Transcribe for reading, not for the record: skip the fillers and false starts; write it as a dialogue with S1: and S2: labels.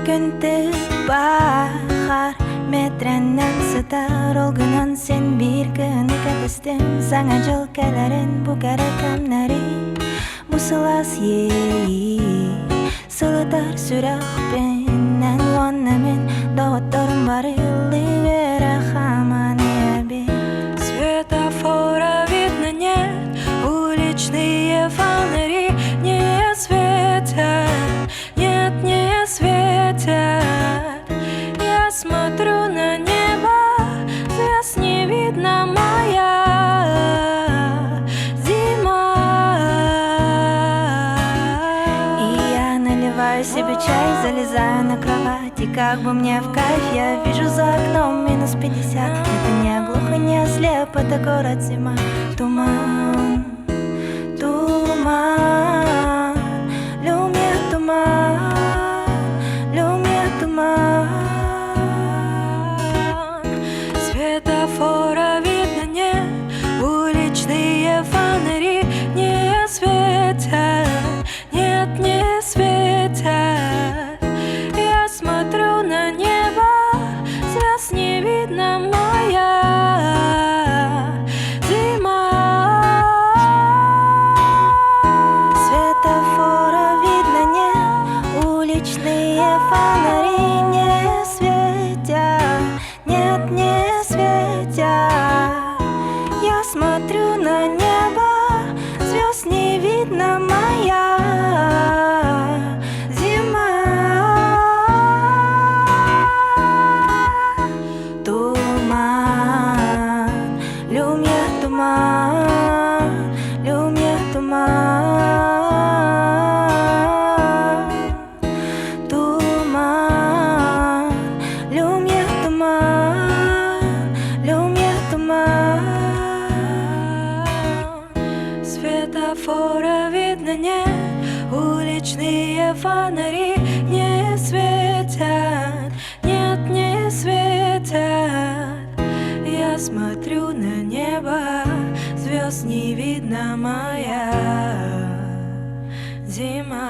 S1: Күнтү бахар метренен сытар олгынан сен бир күн кетестим саңа жол келерин бу керекемнери мусылас ей сылытар сүрахпенен воннамин довотторум бары ливера хаман еби
S2: Светофора видно нет, уличные фонари не светят, нет, не светят. Я смотрю на небо, звезд не видно, моя зима.
S1: И я наливаю себе чай, залезаю на кровать, и как бы мне в кайф, я вижу за окном -50. Это не глухо, не ослеп, это город зима. Туман, туман, люмье туман, люмье туман.
S2: Светофора видно нет, уличные фонари не светят, нет, не светят. Я смотрю на небо, звезд не видно, моя зима.
S1: Светофора видно нет, уличные фонари не светят, нет, не светят. Я смотрю на небо, звезд не видно, моя зима. Туман, люмье туман, люмье туман. Туман, люмье туман, люмье туман.
S2: Светофора видно нет, уличные фонари не светят, нет, не светят. Я смотрю на небо, звезд не видно, моя зима.